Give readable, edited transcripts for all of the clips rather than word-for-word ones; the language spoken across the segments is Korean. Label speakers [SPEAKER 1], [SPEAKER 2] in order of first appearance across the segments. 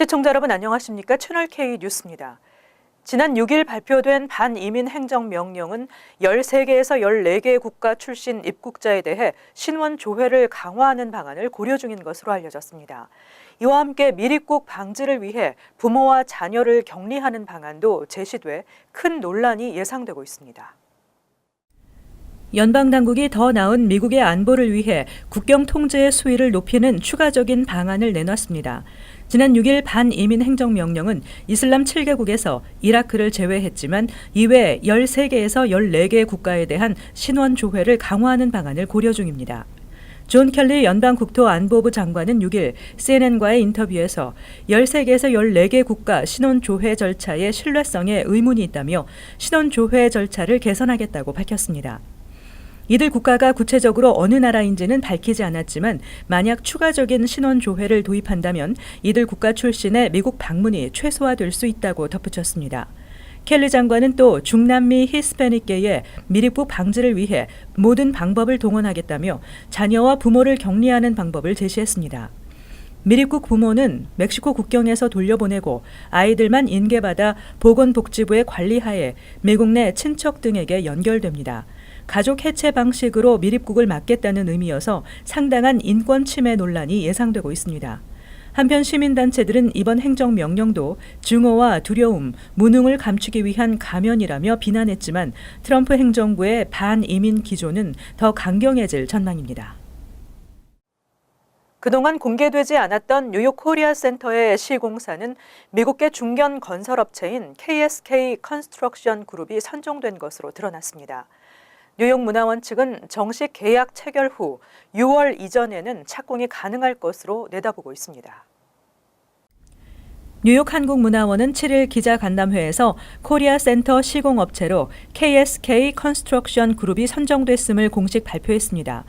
[SPEAKER 1] 시청자 여러분 안녕하십니까? 채널K 뉴스입니다. 지난 6일 발표된 반이민 행정명령은 13개에서 14개 국가 출신 입국자에 대해 신원 조회를 강화하는 방안을 고려 중인 것으로 알려졌습니다. 이와 함께 미입국 방지를 위해 부모와 자녀를 격리하는 방안도 제시돼 큰 논란이 예상되고 있습니다. 연방당국이 더 나은 미국의 안보를 위해 국경 통제의 수위를 높이는 추가적인 방안을 내놨습니다. 지난 6일 반이민 행정명령은 이슬람 7개국에서 이라크를 제외했지만 이외 13개에서 14개 국가에 대한 신원 조회를 강화하는 방안을 고려 중입니다. 존 켈리 연방국토안보부 장관은 6일 CNN과의 인터뷰에서 13개에서 14개 국가 신원 조회 절차의 신뢰성에 의문이 있다며 신원 조회 절차를 개선하겠다고 밝혔습니다. 이들 국가가 구체적으로 어느 나라인지는 밝히지 않았지만 만약 추가적인 신원 조회를 도입한다면 이들 국가 출신의 미국 방문이 최소화될 수 있다고 덧붙였습니다. 켈리 장관은 또 중남미 히스패닉계의 미입국 방지를 위해 모든 방법을 동원하겠다며 자녀와 부모를 격리하는 방법을 제시했습니다. 미입국 부모는 멕시코 국경에서 돌려보내고 아이들만 인계받아 보건복지부의 관리하에 미국 내 친척 등에게 연결됩니다. 가족 해체 방식으로 미입국을 막겠다는 의미여서 상당한 인권 침해 논란이 예상되고 있습니다. 한편 시민단체들은 이번 행정명령도 증오와 두려움, 무능을 감추기 위한 가면이라며 비난했지만 트럼프 행정부의 반이민 기조는 더 강경해질 전망입니다. 그동안 공개되지 않았던 뉴욕 코리아 센터의 시공사는 미국계 중견 건설업체인 KSK 컨스트럭션 그룹이 선정된 것으로 드러났습니다. 뉴욕 문화원 측은 정식 계약 체결 후 6월 이전에는 착공이 가능할 것으로 내다보고 있습니다. 뉴욕 한국문화원은 7일 기자간담회에서 코리아 센터 시공업체로 KSK 컨스트럭션 그룹이 선정됐음을 공식 발표했습니다.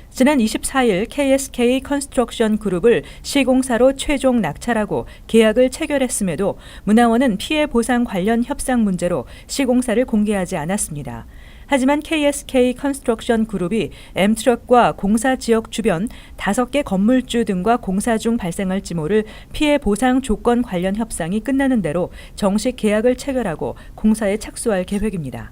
[SPEAKER 1] 지난 24일 KSK 컨스트럭션 그룹을 시공사로 최종 낙찰하고 계약을 체결했음에도 문화원은 피해 보상 관련 협상 문제로 시공사를 공개하지 않았습니다. 하지만 KSK 컨스트럭션 그룹이 M트럭과 공사 지역 주변 5개 건물주 등과 공사 중 발생할지 모를 피해 보상 조건 관련 협상이 끝나는 대로 정식 계약을 체결하고 공사에 착수할 계획입니다.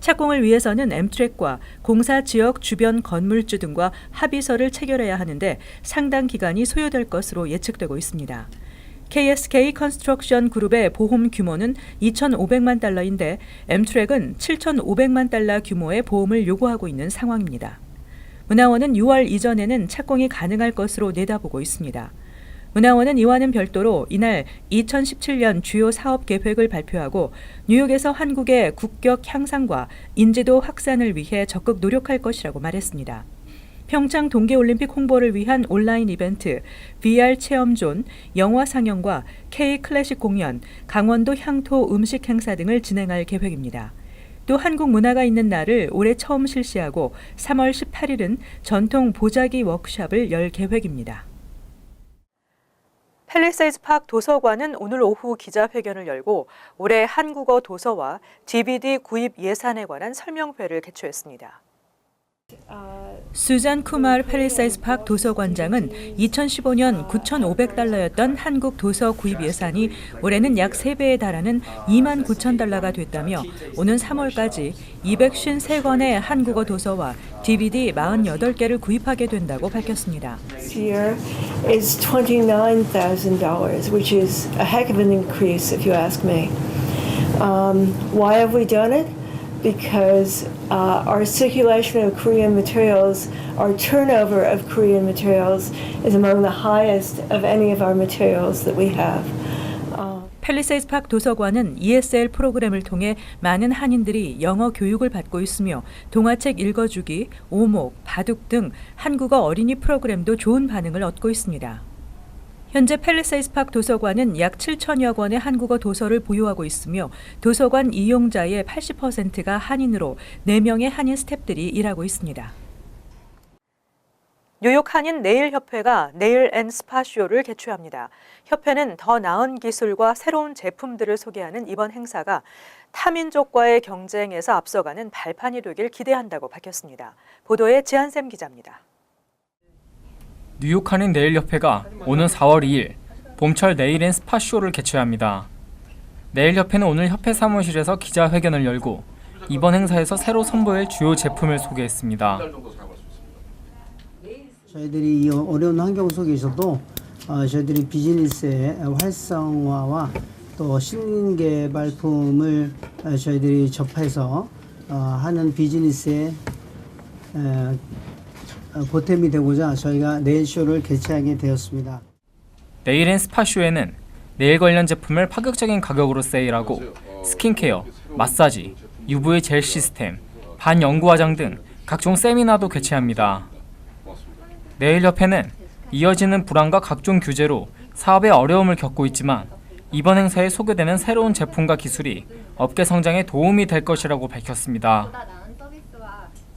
[SPEAKER 1] 착공을 위해서는 M트랙과 공사 지역 주변 건물주 등과 합의서를 체결해야 하는데 상당 기간이 소요될 것으로 예측되고 있습니다. KSK 컨스트럭션 그룹의 보험 규모는 2,500만 달러인데 M트랙은 7,500만 달러 규모의 보험을 요구하고 있는 상황입니다. 문화원은 6월 이전에는 착공이 가능할 것으로 내다보고 있습니다. 문화원은 이와는 별도로 이날 2017년 주요 사업 계획을 발표하고 뉴욕에서 한국의 국격 향상과 인지도 확산을 위해 적극 노력할 것이라고 말했습니다. 평창 동계올림픽 홍보를 위한 온라인 이벤트, VR 체험존, 영화 상영과 K-클래식 공연, 강원도 향토 음식 행사 등을 진행할 계획입니다. 또 한국 문화가 있는 날을 올해 처음 실시하고 3월 18일은 전통 보자기 워크숍을 열 계획입니다. 팰리세이드 파크 도서관은 오늘 오후 기자회견을 열고 올해 한국어 도서와 DVD 구입 예산에 관한 설명회를 개최했습니다. 수잔 쿠마르 팰리세이드 파크 도서관장은 2015년 9,500달러였던 한국 도서 구입 예산이 올해는 약 3배에 달하는 29,000달러가 됐다며 오는 3월까지 253권의 한국어 도서와 DVD 48개를 구입하게 된다고 밝혔습니다.
[SPEAKER 2] This year is $29,000, which is a heck of an increase if you ask me. Why have we done it? Because our circulation of Korean materials, our turnover of Korean materials is among the highest of any of our materials that we have.
[SPEAKER 1] 팰리세이드 파크 도서관은 ESL 프로그램을 통해 많은 한인들이 영어 교육을 받고 있으며 동화책 읽어주기, 오목, 바둑 등 한국어 어린이 프로그램도 좋은 반응을 얻고 있습니다. 현재 팰리세이드 파크 도서관은 약 7천여 권의 한국어 도서를 보유하고 있으며 도서관 이용자의 80%가 한인으로 4명의 한인 스태프들이 일하고 있습니다. 뉴욕 한인 네일협회가 네일 앤 스파쇼를 개최합니다. 협회는 더 나은 기술과 새로운 제품들을 소개하는 이번 행사가 타민족과의 경쟁에서 앞서가는 발판이 되길 기대한다고 밝혔습니다. 보도에 지한샘 기자입니다.
[SPEAKER 3] 뉴욕 한인 네일협회가 오는 4월 2일 봄철 네일앤 스파쇼를 개최합니다. 네일협회는 오늘 협회 사무실에서 기자회견을 열고 이번 행사에서 새로 선보일 주요 제품을 소개했습니다.
[SPEAKER 4] 저희들이 이 어려운 환경 속에서도 저희들이 비즈니스의 활성화와 또 신개발품을 저희들이 접해서 하는 비즈니스에 보탬이 되고자 저희가 네일쇼를 개최하게 되었습니다.
[SPEAKER 3] 네일앤 스파쇼에는 네일 관련 제품을 파격적인 가격으로 세일하고 스킨케어, 마사지, UV 젤 시스템, 반연구 화장 등 각종 세미나도 개최합니다. 네일협회는 이어지는 불안과 각종 규제로 사업에 어려움을 겪고 있지만 이번 행사에 소개되는 새로운 제품과 기술이 업계 성장에 도움이 될 것이라고 밝혔습니다.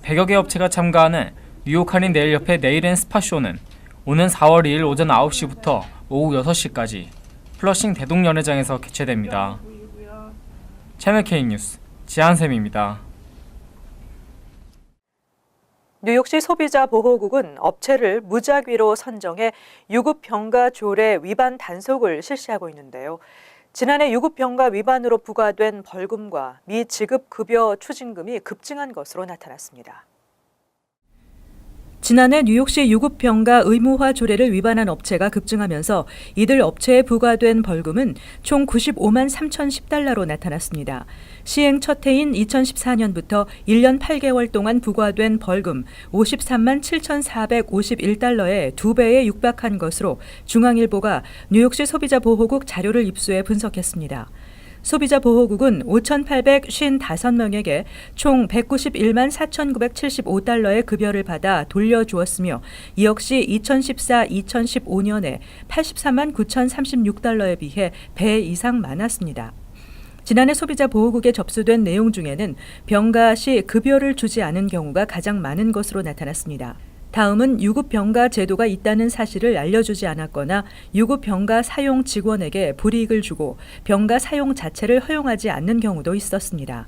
[SPEAKER 3] 100여 개 업체가 참가하는 뉴욕 할인 네일협회 네일앤 스파쇼는 오는 4월 2일 오전 9시부터 오후 6시까지 플러싱 대동연회장에서 개최됩니다. 채널K 뉴스 지한샘입니다.
[SPEAKER 1] 뉴욕시 소비자보호국은 업체를 무작위로 선정해 유급병가 조례 위반 단속을 실시하고 있는데요. 지난해 유급병가 위반으로 부과된 벌금과 미지급 급여 추징금이 급증한 것으로 나타났습니다. 지난해 뉴욕시 유급병가 의무화 조례를 위반한 업체가 급증하면서 이들 업체에 부과된 벌금은 총 95만 3,010달러로 나타났습니다. 시행 첫 해인 2014년부터 1년 8개월 동안 부과된 벌금 53만 7,451달러에 2배에 육박한 것으로 중앙일보가 뉴욕시 소비자보호국 자료를 입수해 분석했습니다. 소비자보호국은 5,855명에게 총 191만 4,975달러의 급여를 받아 돌려주었으며 이 역시 2014-2015년에 83만 9,036달러에 비해 배 이상 많았습니다. 지난해 소비자보호국에 접수된 내용 중에는 병가 시 급여를 주지 않은 경우가 가장 많은 것으로 나타났습니다. 다음은 유급병가 제도가 있다는 사실을 알려주지 않았거나 유급병가 사용 직원에게 불이익을 주고 병가 사용 자체를 허용하지 않는 경우도 있었습니다.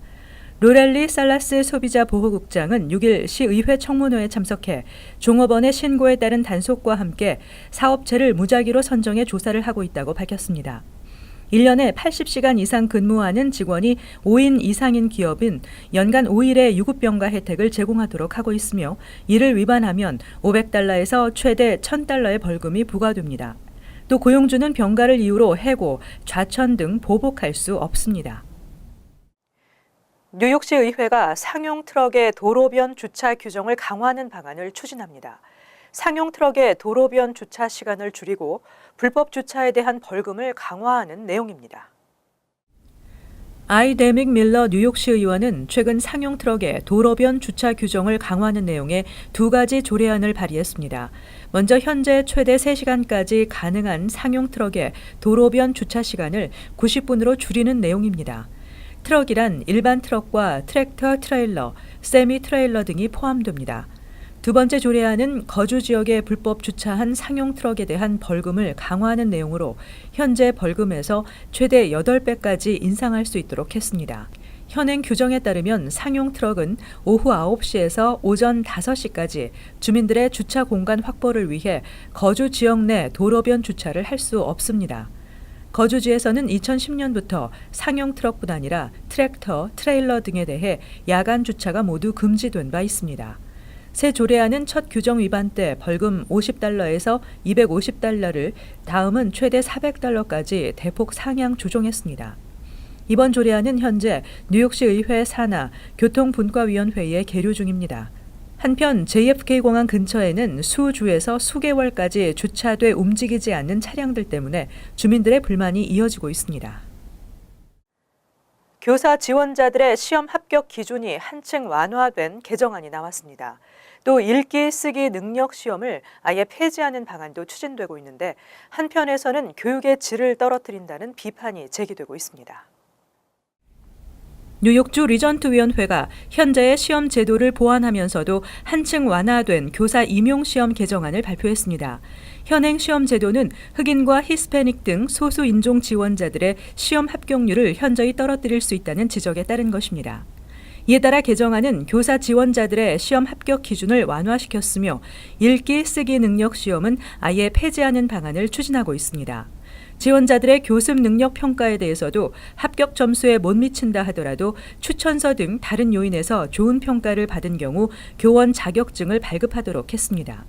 [SPEAKER 1] 로렐리 살라스 소비자보호국장은 6일 시의회 청문회에 참석해 종업원의 신고에 따른 단속과 함께 사업체를 무작위로 선정해 조사를 하고 있다고 밝혔습니다. 1년에 80시간 이상 근무하는 직원이 5인 이상인 기업은 연간 5일의 유급병가 혜택을 제공하도록 하고 있으며 이를 위반하면 $500에서 최대 $1,000의 벌금이 부과됩니다. 또 고용주는 병가를 이유로 해고, 좌천 등 보복할 수 없습니다. 뉴욕시 의회가 상용 트럭의 도로변 주차 규정을 강화하는 방안을 추진합니다. 상용 트럭의 도로변 주차 시간을 줄이고 불법 주차에 대한 벌금을 강화하는 내용입니다. 아이데믹 밀러 뉴욕시 의원은 최근 상용 트럭의 도로변 주차 규정을 강화하는 내용의 두 가지 조례안을 발의했습니다. 먼저 현재 최대 3시간까지 가능한 상용 트럭의 도로변 주차 시간을 90분으로 줄이는 내용입니다. 트럭이란 일반 트럭과 트랙터 트레일러, 세미 트레일러 등이 포함됩니다. 두 번째 조례안은 거주 지역에 불법 주차한 상용 트럭에 대한 벌금을 강화하는 내용으로 현재 벌금에서 최대 8배까지 인상할 수 있도록 했습니다. 현행 규정에 따르면 상용 트럭은 오후 9시에서 오전 5시까지 주민들의 주차 공간 확보를 위해 거주 지역 내 도로변 주차를 할 수 없습니다. 거주지에서는 2010년부터 상용 트럭뿐 아니라 트랙터, 트레일러 등에 대해 야간 주차가 모두 금지된 바 있습니다. 새 조례안은 첫 규정 위반 때 벌금 $50에서 $250를, 다음은 최대 $400까지 대폭 상향 조정했습니다. 이번 조례안은 현재 뉴욕시 의회 산하 교통분과위원회에 계류 중입니다. 한편 JFK 공항 근처에는 수주에서 수개월까지 주차돼 움직이지 않는 차량들 때문에 주민들의 불만이 이어지고 있습니다. 교사 지원자들의 시험 합격 기준이 한층 완화된 개정안이 나왔습니다. 또 읽기, 쓰기 능력 시험을 아예 폐지하는 방안도 추진되고 있는데 한편에서는 교육의 질을 떨어뜨린다는 비판이 제기되고 있습니다. 뉴욕주 리전트위원회가 현재의 시험 제도를 보완하면서도 한층 완화된 교사 임용시험 개정안을 발표했습니다. 현행 시험 제도는 흑인과 히스패닉 등 소수 인종 지원자들의 시험 합격률을 현저히 떨어뜨릴 수 있다는 지적에 따른 것입니다. 이에 따라 개정안은 교사 지원자들의 시험 합격 기준을 완화시켰으며 읽기, 쓰기 능력 시험은 아예 폐지하는 방안을 추진하고 있습니다. 지원자들의 교습 능력 평가에 대해서도 합격 점수에 못 미친다 하더라도 추천서 등 다른 요인에서 좋은 평가를 받은 경우 교원 자격증을 발급하도록 했습니다.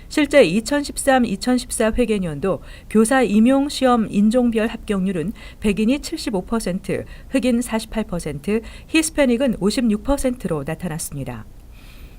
[SPEAKER 1] 실제 2013-2014 회계년도 교사 임용 시험 인종별 합격률은 백인이 75%, 흑인 48%, 히스패닉은 56%로 나타났습니다.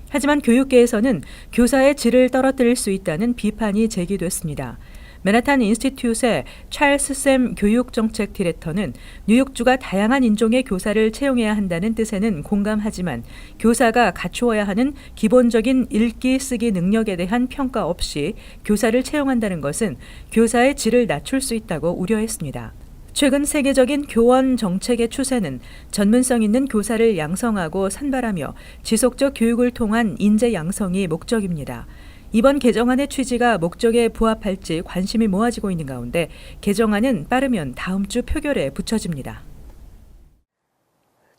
[SPEAKER 1] 하지만 교육계에서는 교사의 질을 떨어뜨릴 수 있다는 비판이 제기됐습니다. 맨하탄 인스티튜트의 찰스 샘 교육정책 디렉터는 뉴욕주가 다양한 인종의 교사를 채용해야 한다는 뜻에는 공감하지만 교사가 갖추어야 하는 기본적인 읽기 쓰기 능력에 대한 평가 없이 교사를 채용한다는 것은 교사의 질을 낮출 수 있다고 우려했습니다. 최근 세계적인 교원 정책의 추세는 전문성 있는 교사를 양성하고 선발하며 지속적 교육을 통한 인재 양성이 목적입니다. 이번 개정안의 취지가 목적에 부합할지 관심이 모아지고 있는 가운데 개정안은 빠르면 다음 주 표결에 붙여집니다.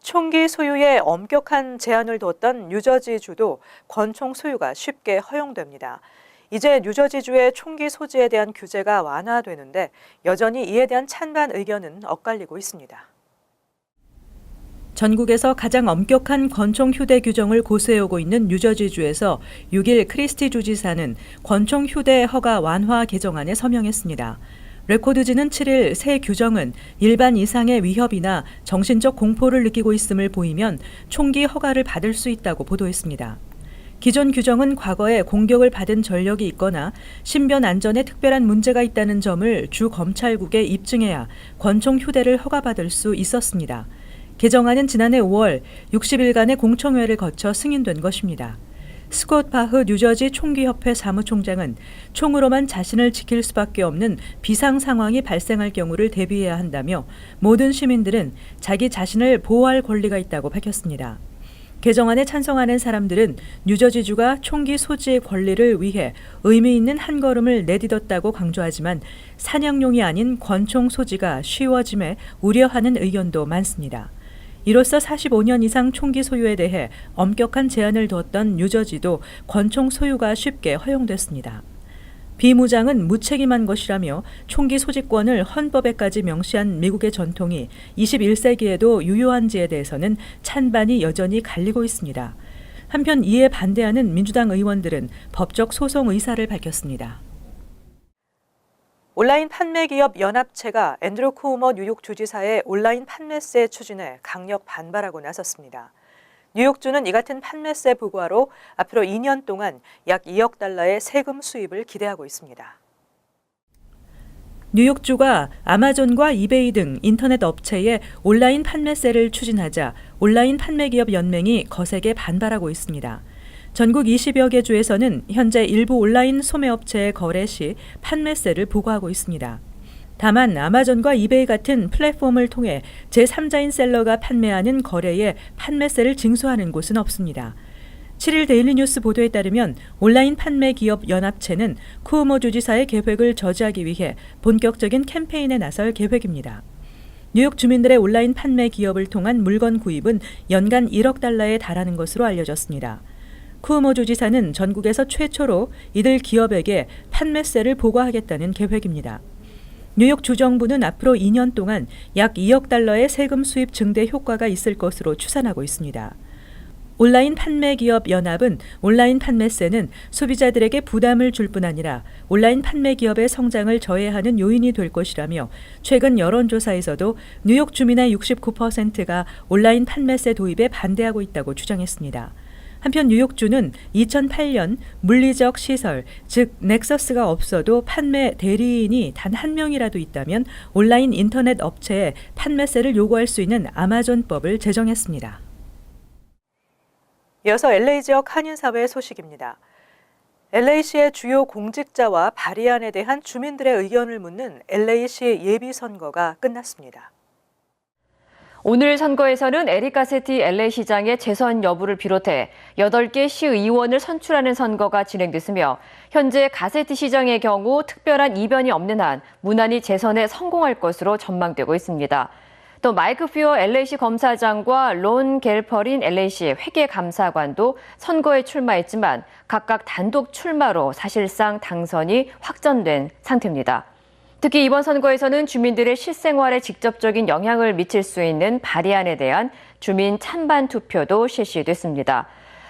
[SPEAKER 1] 총기 소유에 엄격한 제한을 뒀던 뉴저지주도 권총 소유가 쉽게 허용됩니다. 이제 뉴저지주의 총기 소지에 대한 규제가 완화되는데 여전히 이에 대한 찬반 의견은 엇갈리고 있습니다. 전국에서 가장 엄격한 권총 휴대 규정을 고수해오고 있는 뉴저지주에서 6일 크리스티 주지사는 권총 휴대 허가 완화 개정안에 서명했습니다. 레코드지는 7일 새 규정은 일반 이상의 위협이나 정신적 공포를 느끼고 있음을 보이면 총기 허가를 받을 수 있다고 보도했습니다. 기존 규정은 과거에 공격을 받은 전력이 있거나 신변 안전에 특별한 문제가 있다는 점을 주 검찰국에 입증해야 권총 휴대를 허가받을 수 있었습니다. 개정안은 지난해 5월 60일간의 공청회를 거쳐 승인된 것입니다. 스콧 바흐 뉴저지 총기협회 사무총장은 총으로만 자신을 지킬 수밖에 없는 비상 상황이 발생할 경우를 대비해야 한다며 모든 시민들은 자기 자신을 보호할 권리가 있다고 밝혔습니다. 개정안에 찬성하는 사람들은 뉴저지주가 총기 소지의 권리를 위해 의미 있는 한 걸음을 내딛었다고 강조하지만 사냥용이 아닌 권총 소지가 쉬워짐에 우려하는 의견도 많습니다. 이로써 45년 이상 총기 소유에 대해 엄격한 제한을 두었던 뉴저지도 권총 소유가 쉽게 허용됐습니다. 비무장은 무책임한 것이라며 총기 소지권을 헌법에까지 명시한 미국의 전통이 21세기에도 유효한지에 대해서는 찬반이 여전히 갈리고 있습니다. 한편 이에 반대하는 민주당 의원들은 법적 소송 의사를 밝혔습니다. 온라인 판매 기업 연합체가 앤드루 쿠오모 뉴욕 주지사의 온라인 판매세 추진에 강력 반발하고 나섰습니다. 뉴욕주는 이 같은 판매세 부과로 앞으로 2년 동안 약 2억 달러의 세금 수입을 기대하고 있습니다. 뉴욕주가 아마존과 이베이 등 인터넷 업체의 온라인 판매세를 추진하자 온라인 판매기업 연맹이 거세게 반발하고 있습니다. 전국 20여 개 주에서는 현재 일부 온라인 소매업체의 거래 시 판매세를 부과하고 있습니다. 다만 아마존과 이베이 같은 플랫폼을 통해 제3자인 셀러가 판매하는 거래에 판매세를 징수하는 곳은 없습니다. 7일 데일리뉴스 보도에 따르면 온라인 판매 기업 연합체는 쿠오모 주지사의 계획을 저지하기 위해 본격적인 캠페인에 나설 계획입니다. 뉴욕 주민들의 온라인 판매 기업을 통한 물건 구입은 연간 1억 달러에 달하는 것으로 알려졌습니다. 쿠오모 주지사는 전국에서 최초로 이들 기업에게 판매세를 부과하겠다는 계획입니다. 뉴욕 주정부는 앞으로 2년 동안 약 2억 달러의 세금 수입 증대 효과가 있을 것으로 추산하고 있습니다. 온라인 판매 기업 연합은 온라인 판매세는 소비자들에게 부담을 줄 뿐 아니라 온라인 판매 기업의 성장을 저해하는 요인이 될 것이라며 최근 여론조사에서도 뉴욕 주민의 69%가 온라인 판매세 도입에 반대하고 있다고 주장했습니다. 한편 뉴욕주는 2008년 물리적 시설, 즉 넥서스가 없어도 판매 대리인이 단 한 명이라도 있다면 온라인 인터넷 업체에 판매세를 요구할 수 있는 아마존법을 제정했습니다. 이어서 LA 지역 한인사회 소식입니다. LA시의 주요 공직자와 발의안에 대한 주민들의 의견을 묻는 LA시 예비선거가 끝났습니다.
[SPEAKER 5] 오늘 선거에서는 에릭 가세티 LA시장의 재선 여부를 비롯해 8개 시의원을 선출하는 선거가 진행됐으며 현재 가세티 시장의 경우 특별한 이변이 없는 한 무난히 재선에 성공할 것으로 전망되고 있습니다. 또 마이크 퓨어 LA시 검사장과 론 갤퍼린 LA시 회계감사관도 선거에 출마했지만 각각 단독 출마로 사실상 당선이 확정된 상태입니다. 특히 이번 선거에서는 주민들의 실생활에 직접적인 영향을 미칠 수 있는 발의안에 대한 주민 찬반 투표도 실시됐습니다.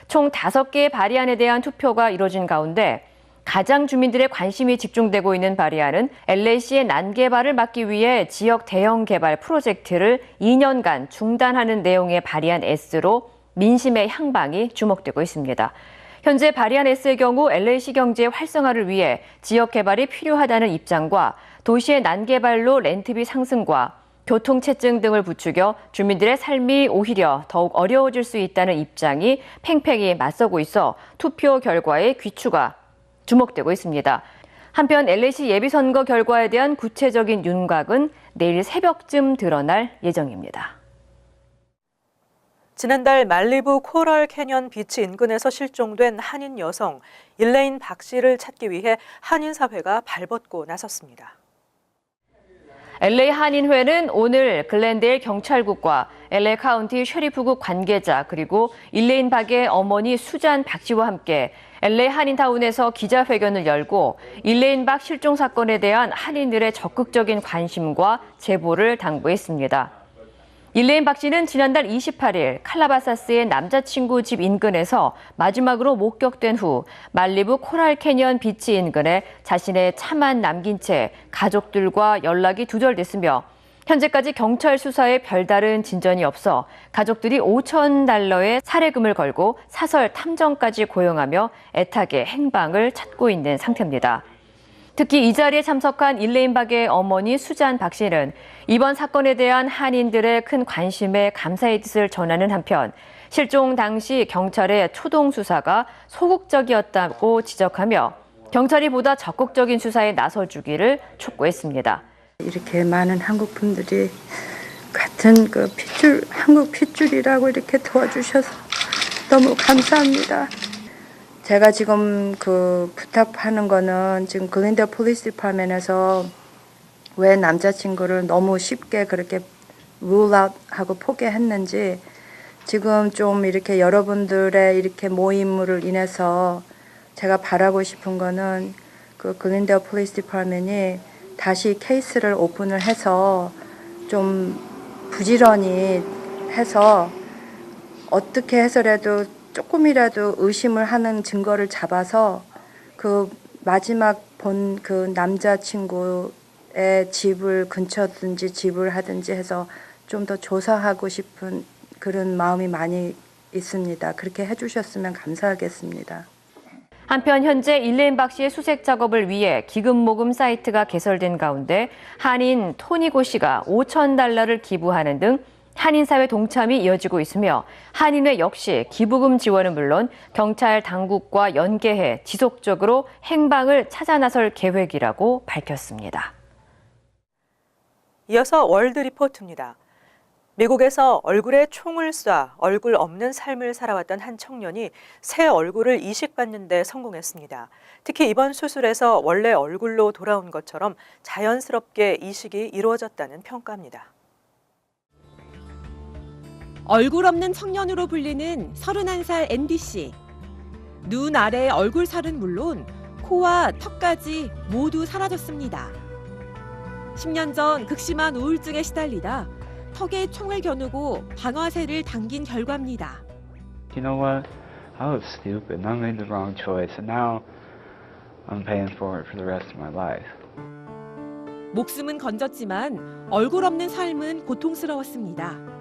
[SPEAKER 5] 총 5개의 발의안에 대한 투표가 이뤄진 가운데 가장 주민들의 관심이 집중되고 있는 발의안은 LA시의 난개발을 막기 위해 지역 대형 개발 프로젝트를 2년간 중단하는 내용의 발의안 S로 민심의 향방이 주목되고 있습니다. 현재 발의안 S의 경우 LA시 경제의 활성화를 위해 지역 개발이 필요하다는 입장과 도시의 난개발로 렌트비 상승과 교통체증 등을 부추겨 주민들의 삶이 오히려 더욱 어려워질 수 있다는 입장이 팽팽히 맞서고 있어 투표 결과의 귀추가 주목되고 있습니다. 한편 LA시 예비선거 결과에 대한 구체적인 윤곽은 내일 새벽쯤 드러날 예정입니다.
[SPEAKER 1] 지난달 말리부 코럴 캐년 비치 인근에서 실종된 한인 여성 일레인 박 씨를 찾기 위해 한인사회가 발벗고 나섰습니다.
[SPEAKER 5] LA 한인회는 오늘 글렌데일 경찰국과 LA 카운티 셰리프국 관계자 그리고 일레인 박의 어머니 수잔 박 씨와 함께 LA 한인타운에서 기자회견을 열고 일레인 박 실종 사건에 대한 한인들의 적극적인 관심과 제보를 당부했습니다. 일레인 박 씨는 지난달 28일 칼라바사스의 남자친구 집 인근에서 마지막으로 목격된 후 말리부 코랄 캐년 비치 인근에 자신의 차만 남긴 채 가족들과 연락이 두절됐으며 현재까지 경찰 수사에 별다른 진전이 없어 가족들이 $5,000의 살해금을 걸고 사설 탐정까지 고용하며 애타게 행방을 찾고 있는 상태입니다. 특히 이 자리에 참석한 일레인 박의 어머니 수잔 박 씨는 이번 사건에 대한 한인들의 큰 관심에 감사의 뜻을 전하는 한편 실종 당시 경찰의 초동 수사가 소극적이었다고 지적하며 경찰이 보다 적극적인 수사에 나서주기를 촉구했습니다.
[SPEAKER 6] 이렇게 많은 한국 분들이 같은 한국 핏줄이라고 이렇게 도와주셔서 너무 감사합니다. 제가 지금 부탁하는 거는 지금 글렌데일 폴리스 디파트먼트에서 왜 남자친구를 너무 쉽게 그렇게 rule out 하고 포기했는지 지금 좀 이렇게 여러분들의 이렇게 모임으로 인해서 제가 바라고 싶은 거는 글렌데일 폴리스 디파트먼트이 다시 케이스를 오픈을 해서 좀 부지런히 해서 어떻게 해서라도 조금이라도 의심을 하는 증거를 잡아서 마지막 본 남자친구의 집을 근처든지 집을 하든지 해서 좀 더 조사하고 싶은 그런 마음이 많이 있습니다. 그렇게 해주셨으면 감사하겠습니다.
[SPEAKER 5] 한편 현재 일레인 박 씨의 수색 작업을 위해 기금 모금 사이트가 개설된 가운데 한인 토니고 씨가 $5,000를 기부하는 등 한인사회 동참이 이어지고 있으며 한인회 역시 기부금 지원은 물론 경찰 당국과 연계해 지속적으로 행방을 찾아 나설 계획이라고 밝혔습니다.
[SPEAKER 1] 이어서 월드 리포트입니다. 미국에서 얼굴에 총을 쏴 얼굴 없는 삶을 살아왔던 한 청년이 새 얼굴을 이식받는 데 성공했습니다. 특히 이번 수술에서 원래 얼굴로 돌아온 것처럼 자연스럽게 이식이 이루어졌다는 평가입니다.
[SPEAKER 7] 얼굴 없는 청년으로 불리는 31살 앤디 씨. 눈 아래의 얼굴살은 물론 코와 턱까지 모두 사라졌습니다. 10년 전 극심한 우울증에 시달리다 턱에 총을 겨누고 방아쇠를 당긴 결과입니다.
[SPEAKER 8] You know what? I was stupid and I made the wrong choice and now I'm paying for it for the rest of my life.
[SPEAKER 7] 목숨은 건졌지만 얼굴 없는 삶은 고통스러웠습니다.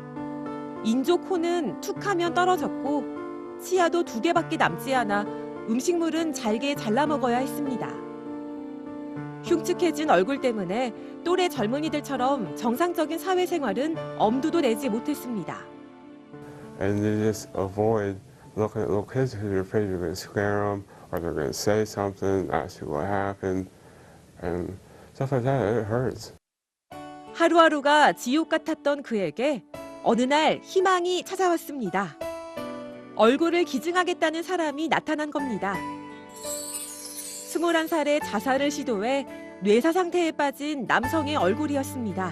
[SPEAKER 7] 인조 코는 툭하면 떨어졌고 치아도 2개밖에 남지 않아 음식물은 잘게 잘라 먹어야 했습니다. 흉측해진 얼굴 때문에 또래 젊은이들처럼 정상적인 사회생활은 엄두도 내지 못했습니다.
[SPEAKER 9] And they just avoid looking at little kids because they're afraid you're going to scare them or they're going to say something, ask you what happened, and stuff like that. It hurts.
[SPEAKER 7] 하루하루가 지옥 같았던 그에게 어느 날 희망이 찾아왔습니다. 얼굴을 기증하겠다는 사람이 나타난 겁니다. 21살에 자살을 시도해 뇌사 상태에 빠진 남성의 얼굴이었습니다.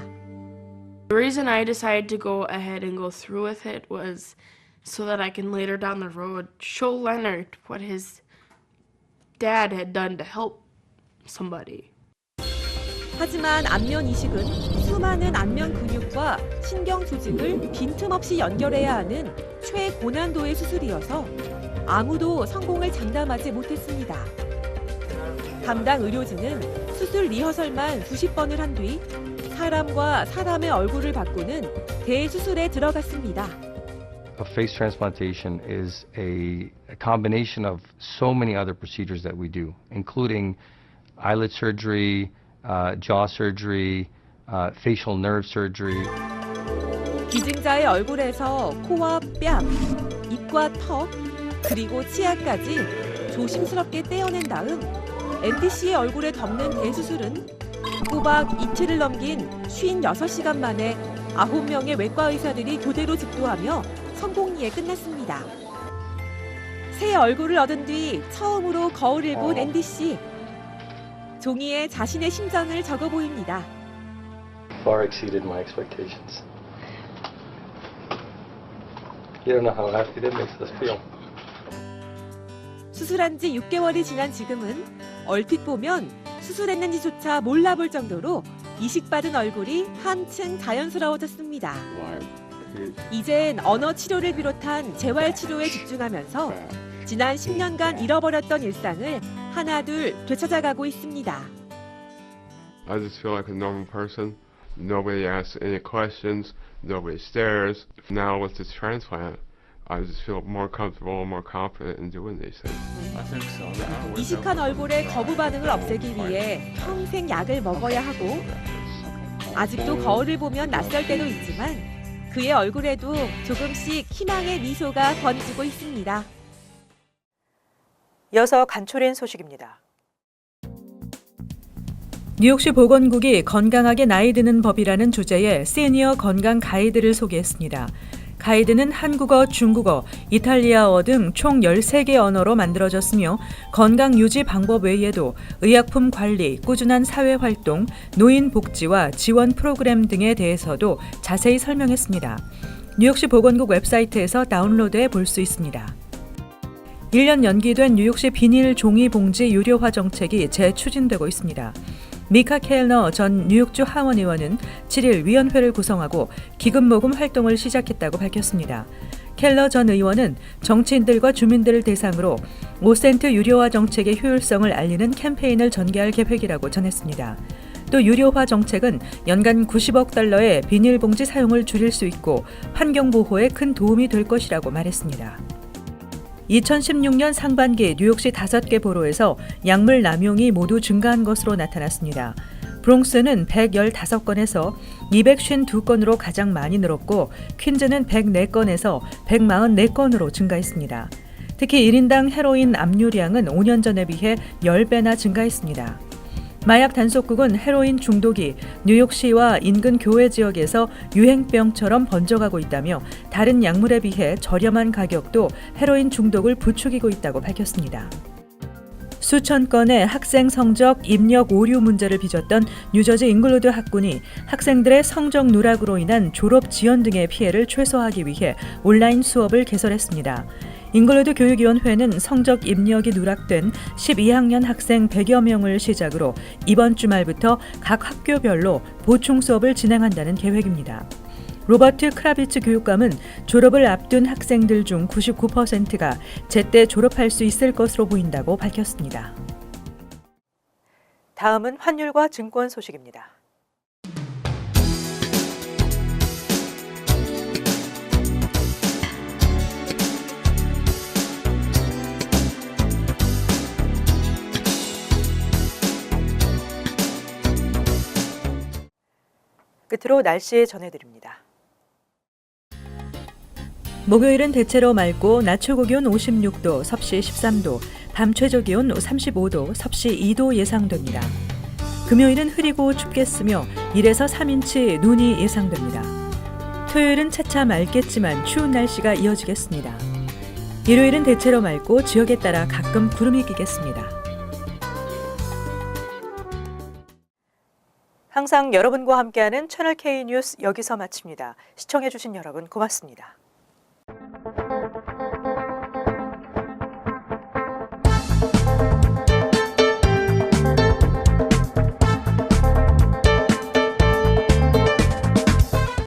[SPEAKER 10] The reason I decided to go ahead and go through with it was so that I can later down the road show Leonard what his dad had done to help somebody.
[SPEAKER 7] 하지만 안면 이식은 수많은 안면 근육과 신경 조직을 빈틈없이 연결해야 하는 최고난도의 수술이어서 아무도 성공을 장담하지 못했습니다. 담당 의료진은 수술 리허설만 수십 번을 한 뒤 사람과 사람의 얼굴을 바꾸는 대수술에 들어갔습니다.
[SPEAKER 11] A face transplantation is a combination of so many other procedures that we do, including eyelid surgery, jaw surgery, facial nerve surgery.
[SPEAKER 7] 기증자의 얼굴에서 코와 뺨, 입과 턱, 그리고 치아까지 조심스럽게 떼어낸 다음 NDC의 얼굴에 덮는 대수술은 꼬박 이틀을 넘긴 56시간 만에 9명의 외과 의사들이 교대로 집도하며 성공리에 끝났습니다. 새 얼굴을 얻은 뒤 처음으로 거울을 본 NDC. 종이에 자신의 심정을 적어 보입니다.
[SPEAKER 11] Far exceeded my expectations. You don't know how happy that makes us feel.
[SPEAKER 7] 수술한 지 6개월이 지난 지금은 얼핏 보면 수술했는지조차 몰라볼 정도로 이식받은 얼굴이 한층 자연스러워졌습니다. 이젠 언어 치료를 비롯한 재활 치료에 집중하면서 지난 10년간 잃어버렸던 일상을 하나둘 되찾아가고 있습니다.
[SPEAKER 9] I just feel like a normal person. Nobody asks any questions. Nobody stares. Now with this transplant, I just feel more comfortable, more confident in doing these things.
[SPEAKER 7] 이식한 얼굴의 거부 반응을 없애기 위해 평생 약을 먹어야 하고 아직도 거울을 보면 낯설 때도 있지만 그의 얼굴에도 조금씩 희망의 미소가 번지고 있습니다.
[SPEAKER 1] 이어서 간추린 소식입니다. 뉴욕시 보건국이 건강하게 나이 드는 법이라는 주제의 시니어 건강 가이드를 소개했습니다. 가이드는 한국어, 중국어, 이탈리아어 등 총 13개 언어로 만들어졌으며 건강 유지 방법 외에도 의약품 관리, 꾸준한 사회활동, 노인 복지와 지원 프로그램 등에 대해서도 자세히 설명했습니다. 뉴욕시 보건국 웹사이트에서 다운로드해 볼 수 있습니다. 1년 연기된 뉴욕시 비닐 종이 봉지 유료화 정책이 재추진되고 있습니다. 미카 켈너 전 뉴욕주 하원 의원은 7일 위원회를 구성하고 기금 모금 활동을 시작했다고 밝혔습니다. 켈러 전 의원은 정치인들과 주민들을 대상으로 5센트 유료화 정책의 효율성을 알리는 캠페인을 전개할 계획이라고 전했습니다. 또 유료화 정책은 연간 90억 달러의 비닐봉지 사용을 줄일 수 있고 환경보호에 큰 도움이 될 것이라고 말했습니다. 2016년 상반기 뉴욕시 5개 보로에서 약물 남용이 모두 증가한 것으로 나타났습니다. 브롱스는 115건에서 252건으로 가장 많이 늘었고 퀸즈는 104건에서 144건으로 증가했습니다. 특히 1인당 헤로인 압류량은 5년 전에 비해 10배나 증가했습니다. 마약 단속국은 헤로인 중독이 뉴욕시와 인근 교외 지역에서 유행병처럼 번져가고 있다며 다른 약물에 비해 저렴한 가격도 헤로인 중독을 부추기고 있다고 밝혔습니다. 수천 건의 학생 성적 입력 오류 문제를 빚었던 뉴저지 잉글우드 학군이 학생들의 성적 누락으로 인한 졸업 지연 등의 피해를 최소화하기 위해 온라인 수업을 개설했습니다. 잉글우드 교육위원회는 성적 입력이 누락된 12학년 학생 100여 명을 시작으로 이번 주말부터 각 학교별로 보충 수업을 진행한다는 계획입니다. 로버트 크라비츠 교육감은 졸업을 앞둔 학생들 중 99%가 제때 졸업할 수 있을 것으로 보인다고 밝혔습니다. 다음은 환율과 증권 소식입니다. 끝으로 날씨 전해드립니다. 목요일은 대체로 맑고 낮 최고 기온 56도, 섭씨 13도, 밤 최저 기온 35도, 섭씨 2도 예상됩니다. 금요일은 흐리고 춥겠으며 1에서 3인치 눈이 예상됩니다. 토요일은 차차 맑겠지만 추운 날씨가 이어지겠습니다. 일요일은 대체로 맑고 지역에 따라 가끔 구름이 끼겠습니다. 항상 여러분과 함께하는 채널K 뉴스 여기서 마칩니다. 시청해주신 여러분 고맙습니다.